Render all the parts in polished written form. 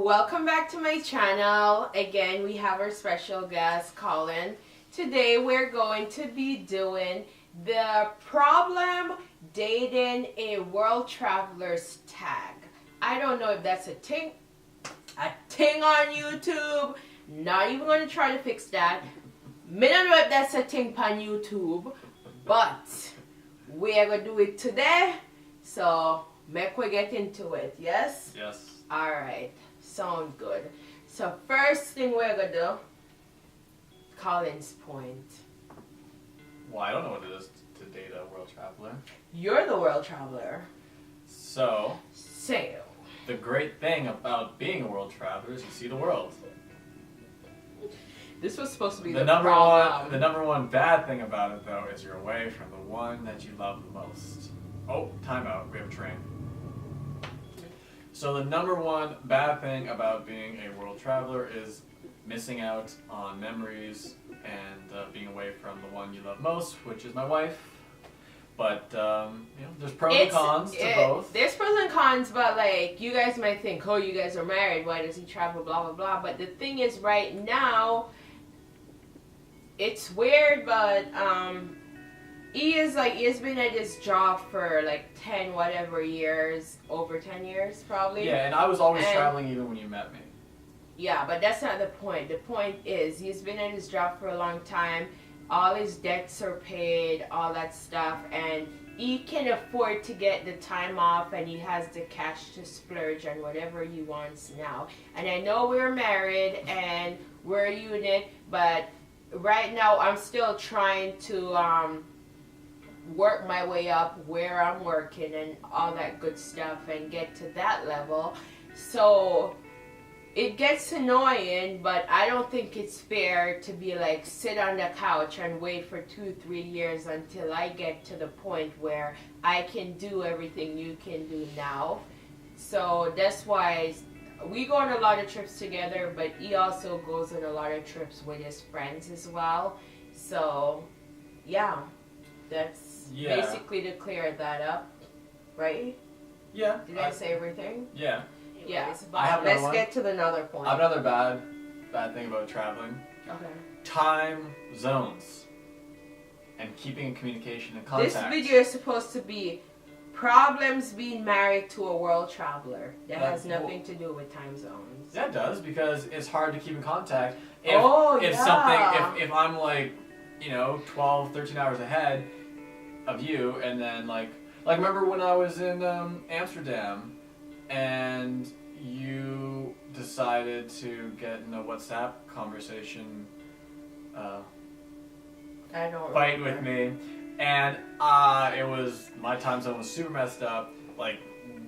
welcome back to my channel. Again, we have our special guest, Colin. Today we're going to be doing the problem dating a world traveler's tag. I don't know if that's a thing on YouTube. Not even going to try to fix that. Me don't know if that's a thing on YouTube, but we are going to do it today. So, make we get into it, yes? Yes. Alright, sound good. So first thing we're gonna do, Colin's point. Well, I don't know what it is to date a world traveler. You're the world traveler. So, Say. the great thing about being a world traveler is you see the world. This was supposed to be The number one bad thing about it, though, is you're away from the one that you love the most. Oh, timeout. We have a train. So the number one bad thing about being a world traveler is missing out on memories and being away from the one you love most, which is my wife. But, there's pros and cons to both. There's pros and cons, but like, you guys might think, oh, you guys are married, why does he travel, blah, blah, blah. But the thing is, right now, it's weird, but, he has been at his job for like 10 whatever years, over 10 years probably. Yeah, and I was always traveling even when you met me. Yeah, but that's not the point. The point is he's been at his job for a long time. All his debts are paid, all that stuff, and he can afford to get the time off, and he has the cash to splurge on whatever he wants now. And I know we're married and we're a unit, but right now I'm still trying to work my way up where I'm working and all that good stuff and get to that level. So it gets annoying, but I don't think it's fair to be like sit on the couch and wait for 2-3 years until I get to the point where I can do everything you can do now. So that's why we go on a lot of trips together, but he also goes on a lot of trips with his friends as well. So yeah, that's basically to clear that up, right? Yeah. Did I say everything? Yeah. Yeah. Let's get to another point. I have another bad thing about traveling. Okay. Time zones. And keeping in communication and contact. This video is supposed to be problems being married to a world traveler. That has nothing to do with time zones. Yeah, it does, because it's hard to keep in contact. If I'm like, 12, 13 hours ahead of you, and then like remember when I was in Amsterdam and you decided to get in a WhatsApp conversation fight with me, and it was, my time zone was super messed up, like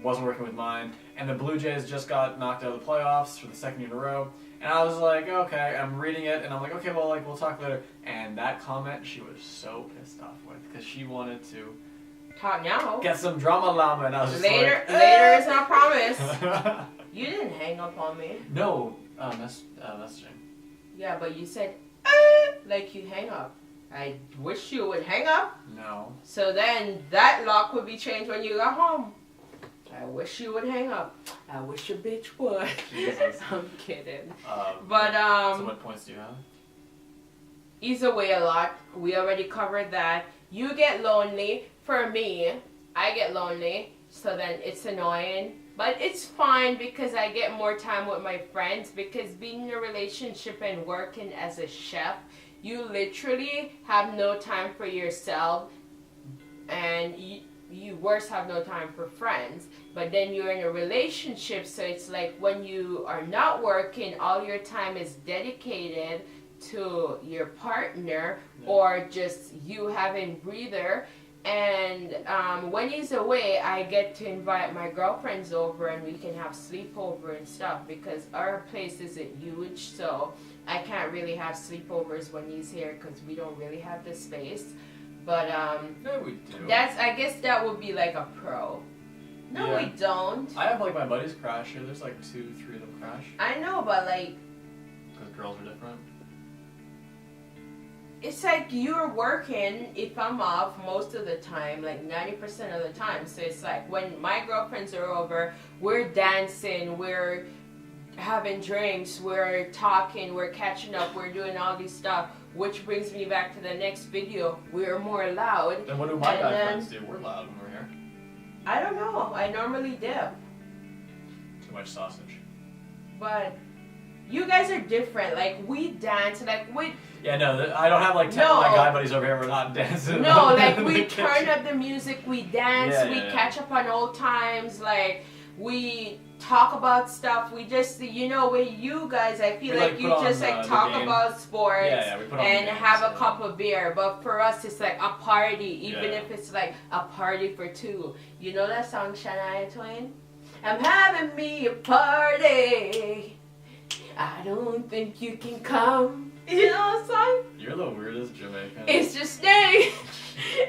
wasn't working with mine, and the Blue Jays just got knocked out of the playoffs for the second year in a row, and I was like, okay, I'm reading it, and I'm like, okay, well, like, we'll talk later, and that comment she was so pissed off with, because she wanted to talk now. Get some drama llama, and I was just later like, later is not promised. You didn't hang up on me. No, messaging. Yeah, but you said like you hang up. I wish you would hang up. No. So then that lock would be changed when you got home. I wish you would hang up. I wish a bitch would. Jesus. I'm kidding. But so what points do you have? He's away a lot. We already covered that. You get lonely. For me, I get lonely, so then it's annoying. But it's fine because I get more time with my friends, because being in a relationship and working as a chef, you literally have no time for yourself, and you worse have no time for friends. But then you're in a relationship, so it's like when you are not working, all your time is dedicated to your partner, or just you having breather. And when he's away, I get to invite my girlfriends over, and we can have sleepover and stuff, because our place isn't huge, so I can't really have sleepovers when he's here because we don't really have the space. But no, we do. I guess that would be like a pro. No, we don't. I have like my buddies crash here. There's like 2-3 of them crash. I know, but like, because girls are different. It's like you're working if I'm off most of the time, like 90% of the time. So it's like when my girlfriends are over, we're dancing, we're having drinks, we're talking, we're catching up, we're doing all this stuff. Which brings me back to the next video. We're more loud. Then what do my guy friends do? We're loud when we're here. I don't know. I normally dip. Too much sausage. But you guys are different. Like, we dance. Like, we... Yeah, no, I don't have like 10 of my guy buddies over here. We're not dancing. No, like, we turn up the music. We dance. Yeah, we catch up on old times. Like, we talk about stuff. We just, you know, with you guys, I feel like you just like talk about sports we put on and games, have a cup of beer. But for us, it's like a party, even if it's like a party for two. You know that song, Shania Twain? I'm having me a party. I don't think you can come. You know that song? You're the weirdest Jamaican. It's just stay.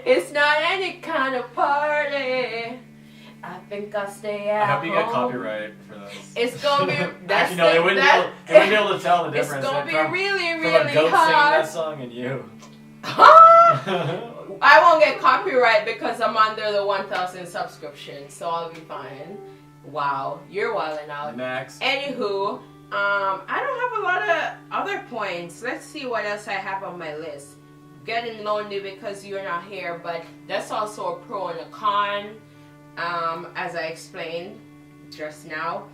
It's not any kind of party. I think I'll stay at home. I hope you get copyright for this. It's gonna be. That's Actually, no, they wouldn't be able to tell the difference. It's gonna be really, from really a goat hard. singing that song and you. I won't get copyright because I'm under the 1,000 subscriptions, so I'll be fine. Wow, you're wilding out. Next. Anywho, I don't have a lot of other points. Let's see what else I have on my list. Getting lonely because you're not here, but that's also a pro and a con. As I explained just now.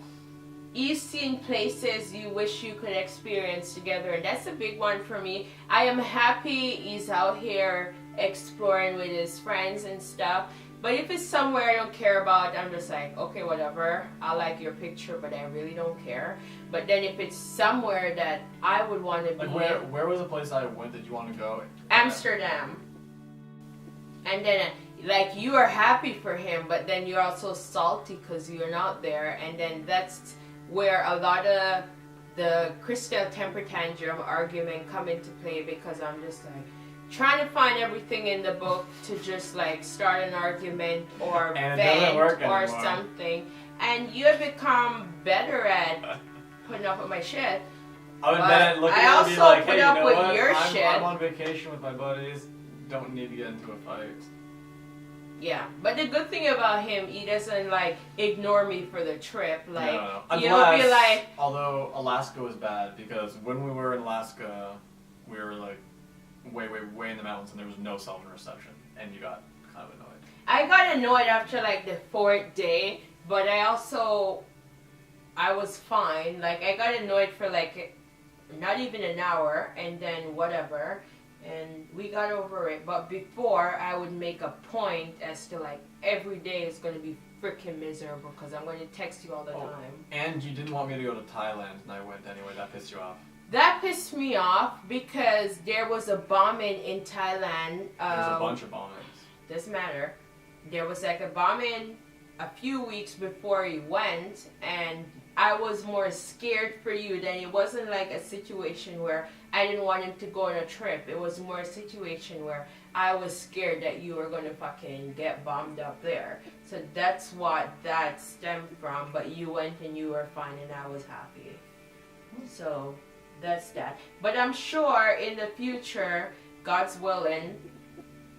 You've seen places you wish you could experience together, and that's a big one for me. I am happy he's out here exploring with his friends and stuff, but if it's somewhere I don't care about, I'm just like, okay, whatever, I like your picture, but I really don't care. But then if it's somewhere that I would want to be, like where was the place I went that you want to go? Amsterdam. And then like, you are happy for him, but then you're also salty because you're not there, and then that's where a lot of the Crystal temper tantrum argument come into play, because I'm just like trying to find everything in the book to just like start an argument or vent or something, and you have become better at putting up with my shit. I also like, put hey, up you know with what? your shit. I'm on vacation with my buddies. Don't need to get into a fight. Yeah, but the good thing about him, he doesn't like ignore me for the trip. Like, no. He'll be like. Although Alaska was bad, because when we were in Alaska, we were like way in the mountains, and there was no cell phone reception, and you got kind of annoyed. I got annoyed after like the 4th day, but I was fine. Like, I got annoyed for like not even an hour, and then whatever. And we got over it. But before, I would make a point as to like every day is going to be freaking miserable because I'm going to text you all the time. And you didn't want me to go to Thailand, and I went anyway. That pissed you off. That pissed me off because there was a bombing in Thailand. There was a bunch of bombings. Doesn't matter. There was like a bombing a few weeks before he went, and I was more scared for you. Than it wasn't like a situation where I didn't want him to go on a trip. It was more a situation where I was scared that you were going to fucking get bombed up there. So that's what that stemmed from. But you went and you were fine, and I was happy. So that's that. But I'm sure in the future, God's willing,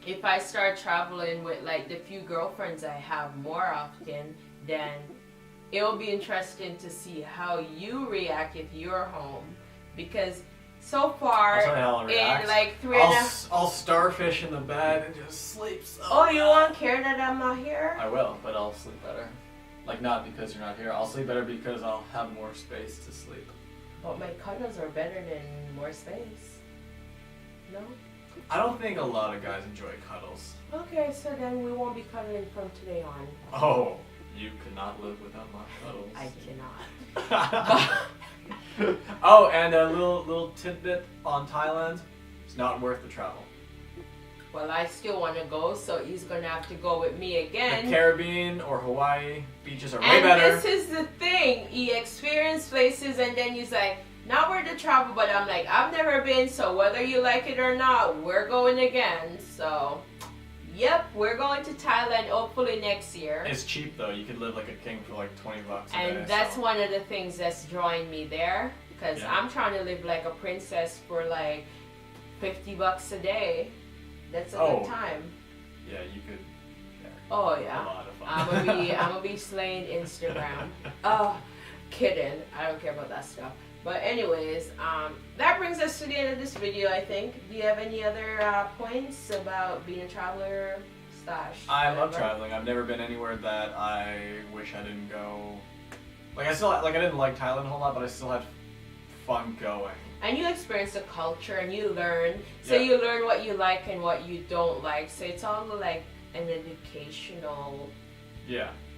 if I start traveling with like the few girlfriends I have more often, then it'll be interesting to see how you react if you're home. Because so far, in like I'll starfish in the bed and just sleep so Oh, you won't care that I'm not here? I will, but I'll sleep better. Like, not because you're not here. I'll sleep better because I'll have more space to sleep. But my cuddles are better than more space. No? I don't think a lot of guys enjoy cuddles. Okay, so then we won't be cuddling from today on. Oh, you could not live without my cuddles. I cannot. Oh, and a little tidbit on Thailand. It's not worth the travel. Well, I still want to go, so he's going to have to go with me again. The Caribbean or Hawaii beaches are way better. And this is the thing. He experienced places, and then he's like, not worth the travel, but I'm like, I've never been, so whether you like it or not, we're going again. So, yep, we're going to Thailand hopefully next year. It's cheap though. You could live like a king for like $20 a day. And that's one of the things that's drawing me there, because I'm trying to live like a princess for like $50 a day. That's a good time. Yeah, you could. Yeah, oh yeah. A lot of fun. I'm gonna be slaying Instagram. Oh, Kidding. I don't care about that stuff. But anyways, that brings us to the end of this video, I think. Do you have any other points about being a traveler / I love traveling. I've never been anywhere that I wish I didn't go. Like I didn't like Thailand a whole lot, but I still had fun going. And you experience the culture and you learn. So Yeah. you learn what you like and what you don't like. So it's all like an educational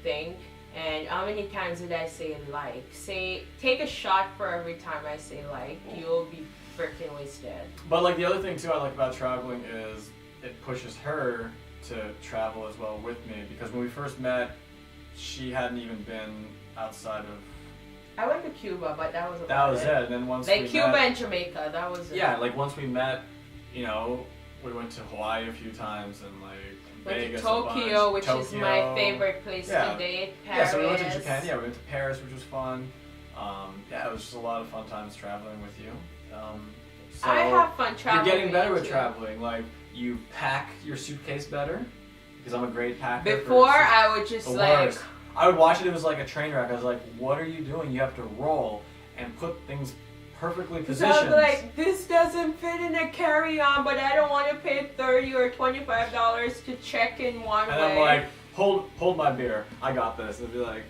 thing. And how many times did I say like? Say, take a shot for every time I say like. You'll be freaking wasted. But like the other thing too I like about traveling is it pushes her to travel as well with me, because when we first met, she hadn't even been outside of. I went to Cuba, but that was about That was it. And then once like we Cuba met, and Jamaica, that was it. Yeah, like once we met, you know, we went to Hawaii a few times and like went Vegas to Tokyo, which is my Tokyo. favorite place Yeah. to date. Paris. Yeah, so we went to Japan. Yeah, we went to Paris, which was fun. Yeah, it was just a lot of fun times traveling with you. So I have fun traveling. You're getting better with too. traveling. Like you pack your suitcase better, because I'm a great packer. Before I would just the like. worst. I would watch it. It was like a train wreck. I was like, "What are you doing? You have to roll and put things perfectly So positioned." I was like, this doesn't fit in a carry-on, but I don't want to pay $30 or $25 to check in one and way. I'm like, hold my beer. I got this. It'd be like,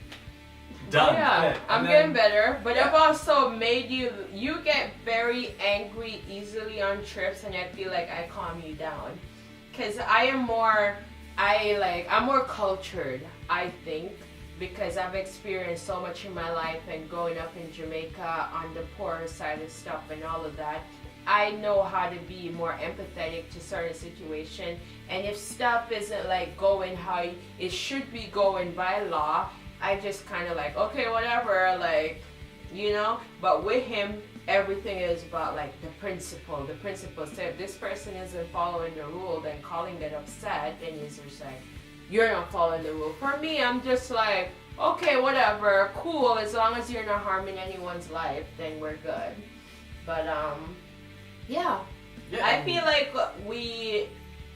done. Yeah, Fit. I'm And getting then- better, but yeah. I've also made you get very angry easily on trips, and I feel like I calm you down. Cause I'm more cultured, I think, because I've experienced so much in my life and growing up in Jamaica on the poorer side of stuff and all of that. I know how to be more empathetic to certain situations, and if stuff isn't like going how it should be going by law, I just kind of like, okay, whatever, like, you know. But with him, everything is about like the principle. The principle. So if this person isn't following the rule, then calling it upset, and he's just like, you're not following the rule. For me, I'm just like, okay, whatever, cool. As long as you're not harming anyone's life, then we're good. But yeah. I feel like we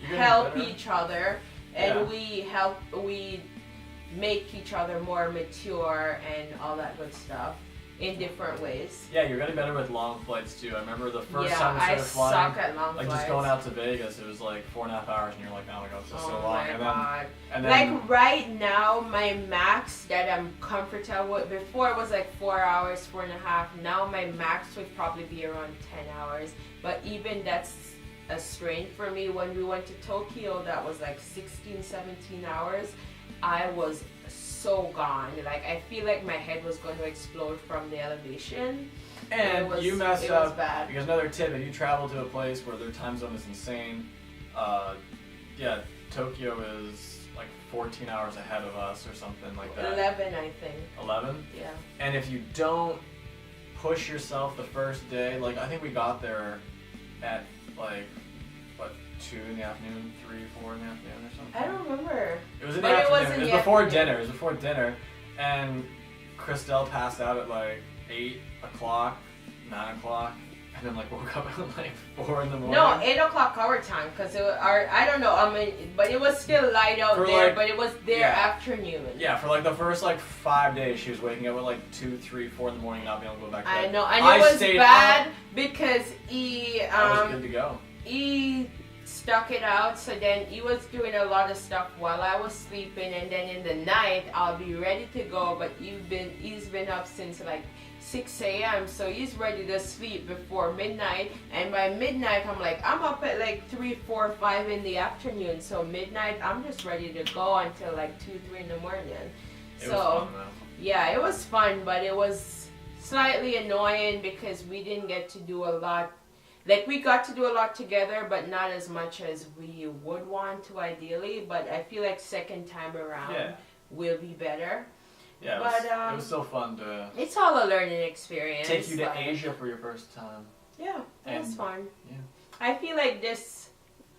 help each other, and we make each other more mature and all that good stuff in different ways. Yeah, you're getting better with long flights too. I remember the first time we I started flying, suck at long like flights. just going out to Vegas, it was like 4.5 hours, and you're like, oh my god, this is so long. My God. And then, Like right now, my max that I'm comfortable with, before it was like 4 hours, 4.5. Now my max would probably be around 10 hours. But even that's a strain for me. When we went to Tokyo, that was like 16, 17 hours. I was so gone. Like I feel like my head was going to explode from the elevation. and you messed it up was bad. because another tip: if you travel to a place where their time zone is insane, Tokyo is like 14 hours ahead of us or something like that. 11, I think. 11? Yeah. And if you don't push yourself the first day, like I think we got there at like 2 in the afternoon, 3, 4 in the afternoon or something. I don't remember. It was in But the it was afternoon. in It the was before afternoon. dinner. It was before dinner, and Christelle passed out at like 8 o'clock, 9 o'clock, and then like woke up at like 4 in the morning. No, 8 o'clock our time, because I don't know, I mean, but it was still light out For there, like- but it was their afternoon. Yeah, for like the first like 5 days, she was waking up at like 2, 3, 4 in the morning, not being able to go back to bed. I know, and I it was stayed bad up. because he I was good to go. he stuck it out, so then he was doing a lot of stuff while I was sleeping, and then in the night I'll be ready to go, but he's been up since like 6 a.m. so he's ready to sleep before midnight, and by midnight I'm like, I'm up at like 3, 4, 5 in the afternoon, so midnight I'm just ready to go until like 2, 3 in the morning. It was fun though. Yeah, it was fun, but it was slightly annoying because we didn't get to do a lot. Like, we got to do a lot together, but not as much as we would want to ideally. But I feel like second time around will be better. Yeah, it was so fun to It's all a learning experience. take you to like- Asia for your first time. Yeah, it was And- fun. yeah. I feel like this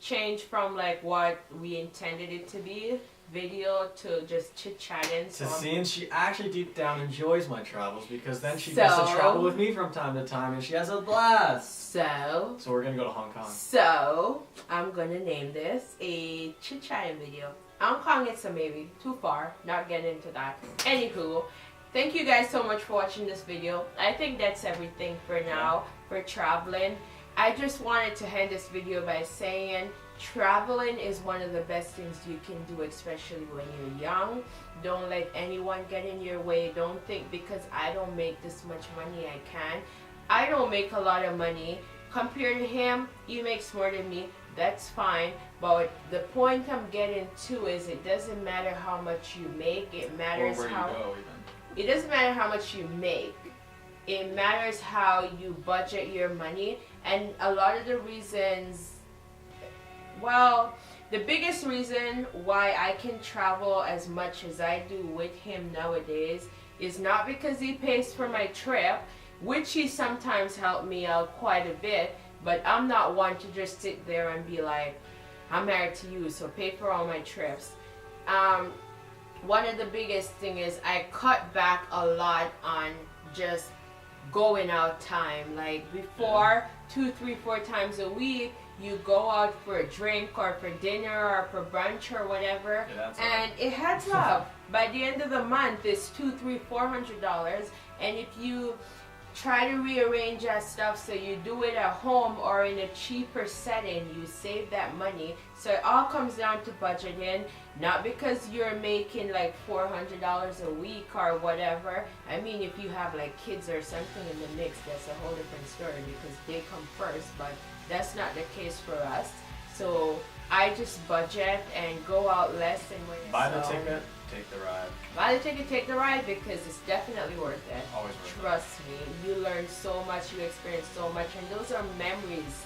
changed from like what we intended it to be, video, to just chit-chatting. To So seeing she actually deep down enjoys my travels, because then she So- gets to travel with me from time to time and she has a blast. So So we're gonna go to Hong Kong. I'm gonna name this a chit-chatting video. Hong Kong, it's a maybe. Too far. Not getting into that. Anywho, thank you guys so much for watching this video. I think that's everything for now for traveling. I just wanted to end this video by saying traveling is one of the best things you can do, especially when you're young. Don't let anyone get in your way. Don't think because I don't make this much money I can. I don't make a lot of money. Compared to him, he makes more than me. That's fine. But the point I'm getting to is it doesn't matter how much you make. It matters how you go even. It doesn't matter how much you make. It matters how you budget your money. And a lot of the reasons, well, the biggest reason why I can travel as much as I do with him nowadays is not because he pays for my trip, which he sometimes helped me out quite a bit, but I'm not one to just sit there and be like, I'm married to you, so pay for all my trips. One of the biggest thing is I cut back a lot on just going out time. Like before, 2, 3, 4 times a week, you go out for a drink or for dinner or for brunch or whatever, and it adds up. By the end of the month, it's $200, $300, $400, and if you try to rearrange that stuff so you do it at home or in a cheaper setting, you save that money. So it all comes down to budgeting, not because you're making like $400 a week or whatever. I mean, if you have like kids or something in the mix, that's a whole different story because they come first, but that's not the case for us. So I just budget and go out less and when buy the ticket, take the ride. Buy the ticket, take the ride, because it's definitely worth it. Always worth it. Trust me, you learn so much, you experience so much, and those are memories.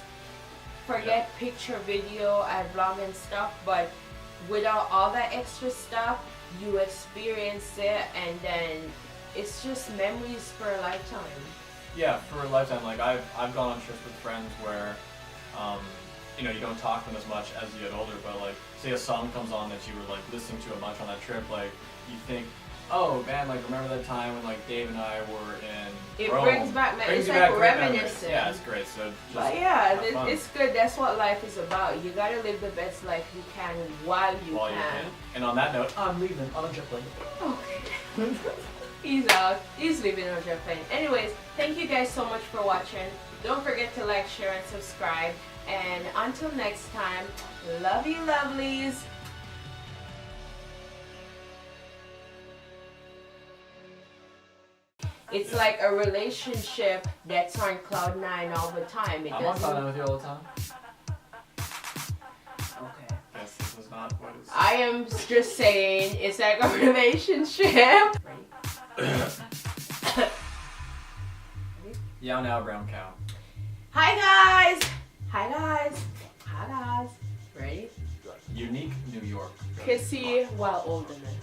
Forget picture, video, and vlog and stuff, but without all that extra stuff, you experience it, and then it's just memories for a lifetime. Yeah, for a lifetime. Like I've gone on trips with friends where, you know, you don't talk to them as much as you get older, but like, say a song comes on that you were like listening to a bunch on that trip, like you think, oh man, like remember that time when like Dave and I were in It Rome. brings back, it's back like great memories. reminiscing. Yeah, it's great. So just but yeah, have fun. it's good. That's what life is about. You gotta live the best life you can while you can. And on that note, I'm leaving on a jet plane. Okay. He's out. He's leaving on a jet plane. Anyways, thank you guys so much for watching. Don't forget to like, share, and subscribe. And until next time, love you, lovelies. It's like a relationship that's on cloud 9 all the time. I'm on cloud 9 with you all the time. Okay. Yes, this is not what it's... I am just saying, it's like a relationship. Yeah, now brown cow. Hi guys! Hi guys! Hi guys! Ready? Unique New York. Kissy while older than.